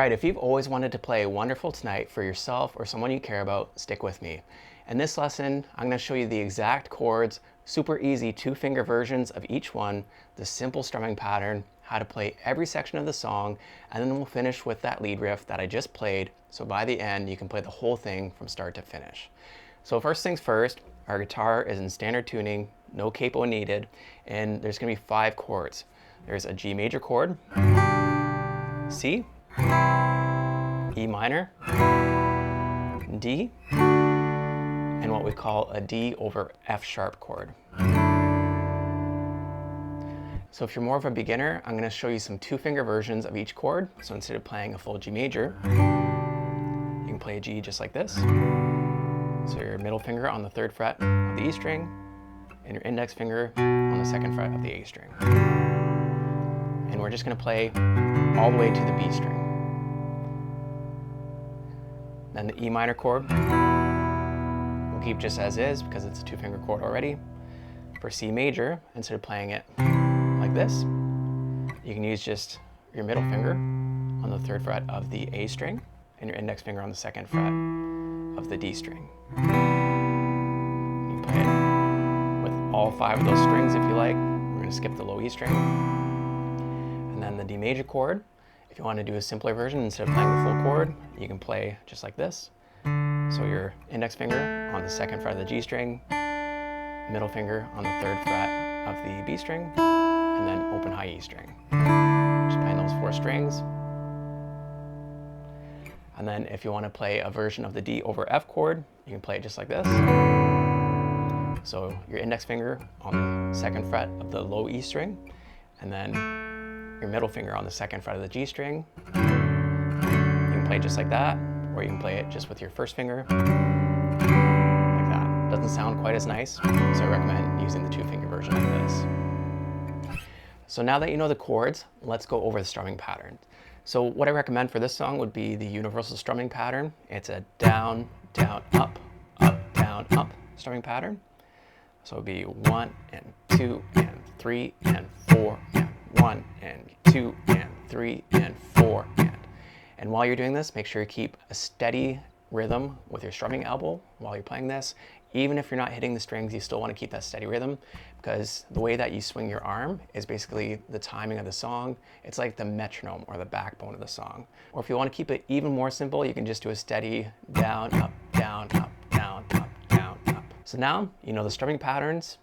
Alright, if you've always wanted to play Wonderful Tonight for yourself or someone you care about, stick with me. In this lesson, I'm going to show you the exact chords, super easy 2-finger versions of each one, the simple strumming pattern, how to play every section of the song, and then we'll finish with that lead riff that I just played, so by the end you can play the whole thing from start to finish. So first things first, our guitar is in standard tuning, no capo needed, and there's going to be 5 chords. There's a G major chord, C, E minor, D, and what we call a D over F sharp chord. So if you're more of a beginner, I'm going to show you some 2-finger versions of each chord. So instead of playing a full G major, you can play a G just like this. So your middle finger on the 3rd fret of the E string, and your index finger on the 2nd fret of the A string. And we're just going to play all the way to the B string. Then the E minor chord, we'll keep just as is because it's a 2-finger chord already. For C major, instead of playing it like this, you can use just your middle finger on the 3rd fret of the A string and your index finger on the 2nd fret of the D string. You can play it with all 5 of those strings if you like. We're going to skip the low E string. And then the D major chord, if you want to do a simpler version, instead of playing the full chord, you can play just like this. So your index finger on the 2nd fret of the G string, middle finger on the 3rd fret of the B string, and then open high E string. Just playing those 4 strings. And then if you want to play a version of the D over F chord, you can play it just like this. So your index finger on the 2nd fret of the low E string, and then your middle finger on the 2nd fret of the G string. You can play it just like that, or you can play it just with your 1st finger, like that. Doesn't sound quite as nice, so I recommend using the 2-finger version like this. So now that you know the chords, let's go over the strumming pattern. So what I recommend for this song would be the universal strumming pattern. It's a down, down, up, down, up strumming pattern. So it would be 1 and 2 and 3 and 4 and 1 and 2 and 3 and 4 and while you're doing this, make sure you keep a steady rhythm with your strumming elbow while you're playing this. Even if you're not hitting the strings, you still want to keep that steady rhythm, because the way that you swing your arm is basically the timing of the song. It's like the metronome or the backbone of the song. Or if you want to keep it even more simple, you can just do a steady down, up, down, up, down, up, down, up. So now you know the strumming patterns,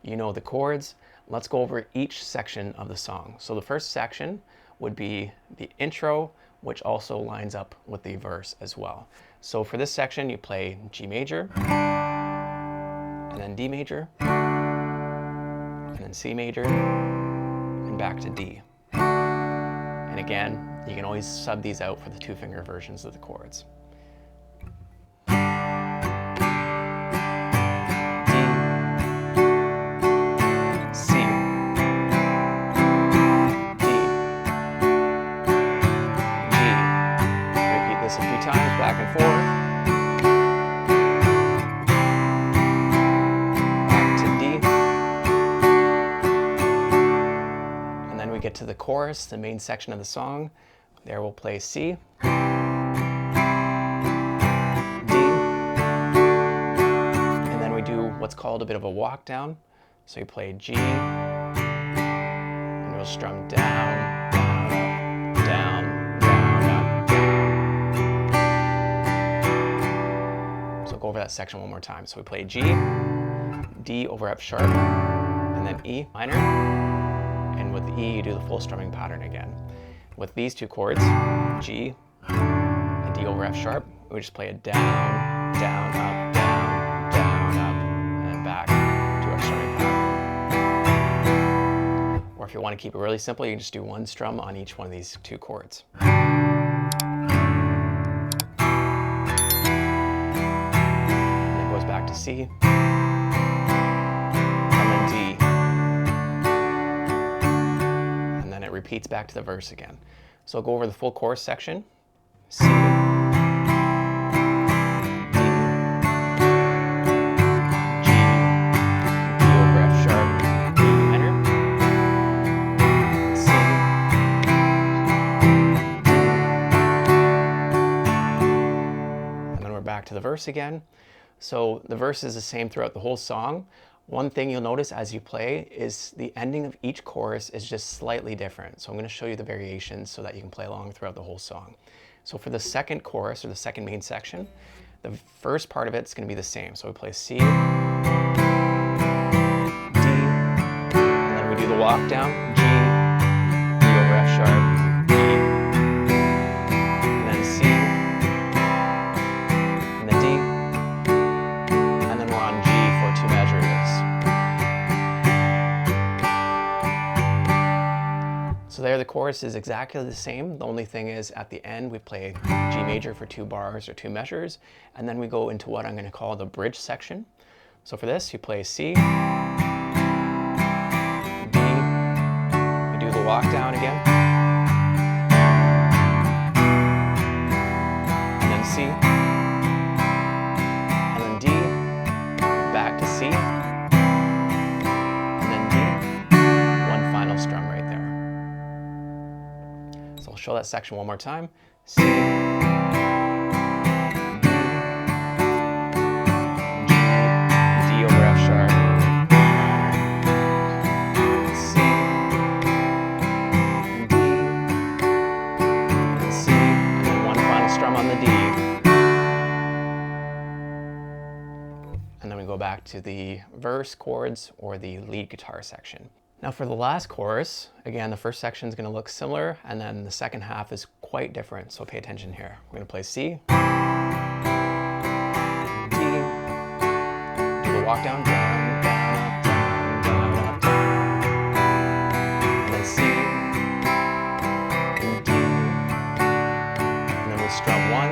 you know the chords. Let's go over each section of the song. So the first section would be the intro, which also lines up with the verse as well. So for this section, you play G major, and then D major, and then C major, and back to D. And again, you can always sub these out for the 2-finger versions of the chords. Back and forth, back to D, and then we get to the chorus, the main section of the song. There we'll play C, D, and then we do what's called a bit of a walk down. So you play G, and you'll strum down, down, up, down, go over that section one more time. So we play G, D over F sharp, and then E minor, and with the E you do the full strumming pattern again. With these 2 chords, G and D over F sharp, we just play a down, down, up, down, down, up, and then back to our strumming pattern. Or if you want to keep it really simple, you can just do 1 strum on each one of these 2 chords. To C, and then D, and then it repeats back to the verse again. So I'll go over the full chorus section. C, D, G, D over F sharp, E minor, C, D, verse again. So the verse is the same throughout the whole song. One thing you'll notice as you play is the ending of each chorus is just slightly different. So I'm going to show you the variations so that you can play along throughout the whole song. So for the second chorus, or the second main section, the first part of it's going to be the same. So we play C, D, and then we do the walk down, G, D over F sharp, E, and then C, and then D, and then we're on G for 2 measures. So there the chorus is exactly the same. The only thing is at the end we play G major for 2 bars or 2 measures, and then we go into what I'm going to call the bridge section. So for this you play C, D, we do the walk down again, and then C, and then D, back to C, and then D, one final strum right there. So I'll show that section one more time. C, D, G, D over F sharp, C, D, and C, and then one final strum on the D. And then we go back to the verse, chords, or the lead guitar section. Now for the last chorus, again, the first section is going to look similar, and then the second half is quite different, so pay attention here. We're going to play C, D, do the walk down, down, down, up, down, down, up, down, and then C, and D, and then we strum 1,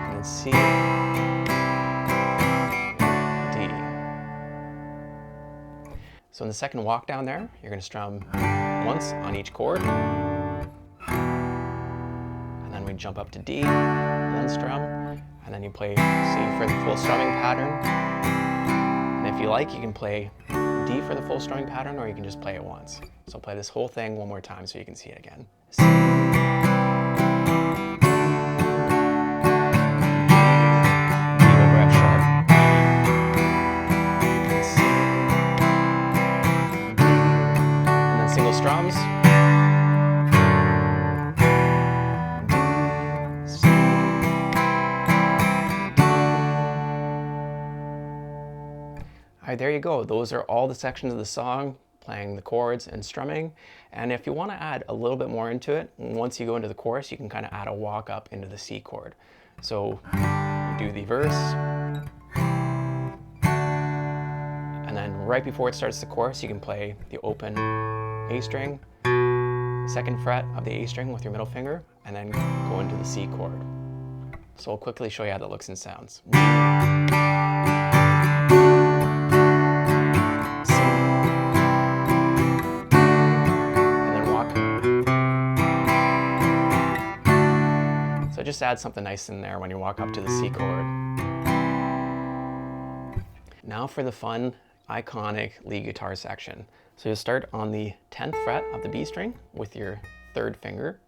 and then C, so in the second walk down there, you're going to strum once on each chord, and then we jump up to D, and then strum, and then you play C for the full strumming pattern. And if you like, you can play D for the full strumming pattern, or you can just play it once. So play this whole thing one more time so you can see it again. C, strums, D, C, D. All right, there you go. Those are all the sections of the song, playing the chords and strumming. And if you want to add a little bit more into it, once you go into the chorus, you can kind of add a walk up into the C chord. So you do the verse, and then right before it starts the chorus, you can play the open A string, second fret of the A string with your middle finger, and then go into the C chord. So I'll quickly show you how that looks and sounds. C, and then walk. So just add something nice in there when you walk up to the C chord. Now for the fun, iconic lead guitar section. So you'll start on the 10th fret of the B string with your 3rd finger,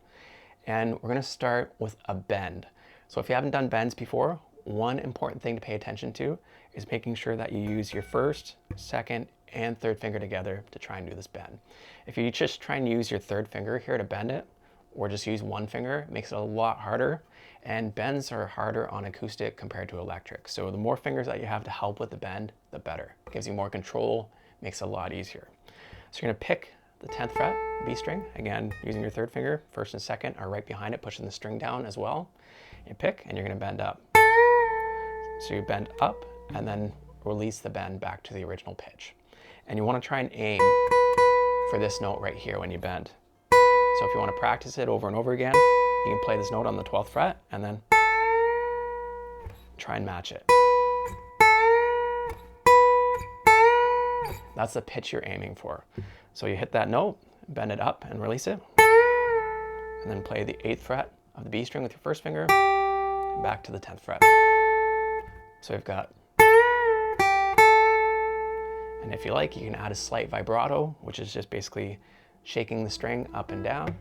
and we're going to start with a bend. So if you haven't done bends before, one important thing to pay attention to is making sure that you use your 1st, 2nd, and 3rd finger together to try and do this bend. If you just try and use your 3rd finger here to bend it, or just use one finger, it makes it a lot harder, and bends are harder on acoustic compared to electric. So the more fingers that you have to help with the bend, the better. It gives you more control, makes it a lot easier. So you're going to pick the 10th fret, B string, again, using your 3rd finger. 1st and 2nd are right behind it, pushing the string down as well. You pick, and you're going to bend up. So you bend up, and then release the bend back to the original pitch. And you want to try and aim for this note right here when you bend. So if you want to practice it over and over again, you can play this note on the 12th fret, and then try and match it. That's the pitch you're aiming for. So you hit that note, bend it up and release it, and then play the 8th fret of the B string with your 1st finger, and back to the 10th fret. So you've got, and if you like, you can add a slight vibrato, which is just basically shaking the string up and down.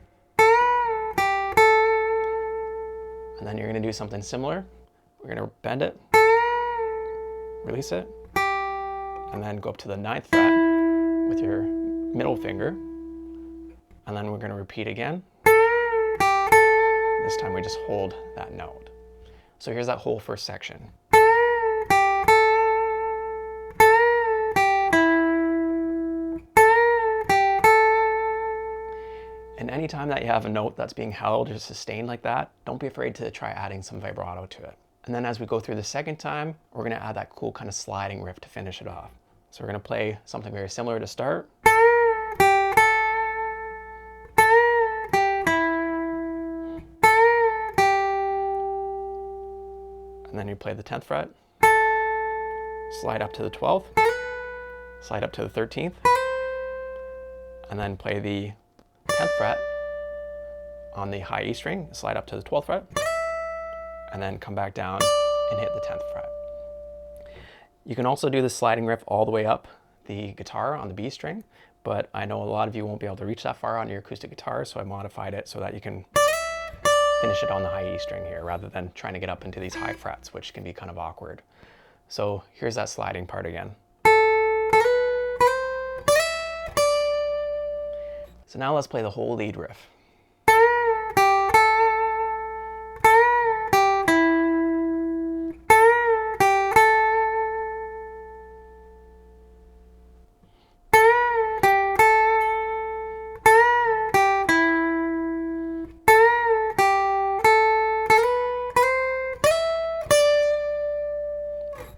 And then you're going to do something similar. We're going to bend it, release it, and then go up to the 9th fret with your middle finger. And then we're going to repeat again. This time we just hold that note. So here's that whole first section. And anytime that you have a note that's being held or sustained like that, don't be afraid to try adding some vibrato to it. And then as we go through the second time, we're going to add that cool kind of sliding riff to finish it off. So we're going to play something very similar to start. And then you play the 10th fret, slide up to the 12th, slide up to the 13th, and then play the 10th fret on the high E string, slide up to the 12th fret, and then come back down and hit the 10th fret. You can also do the sliding riff all the way up the guitar on the B string, but I know a lot of you won't be able to reach that far on your acoustic guitar, so I modified it so that you can finish it on the high E string here rather than trying to get up into these high frets, which can be kind of awkward. So here's that sliding part again. So now let's play the whole lead riff.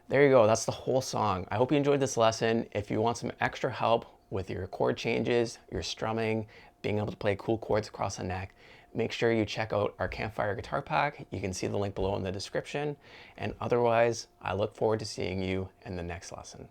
There you go, that's the whole song. I hope you enjoyed this lesson. If you want some extra help with your chord changes, your strumming, being able to play cool chords across the neck, make sure you check out our Campfire Guitar Pack. You can see the link below in the description. And otherwise, I look forward to seeing you in the next lesson.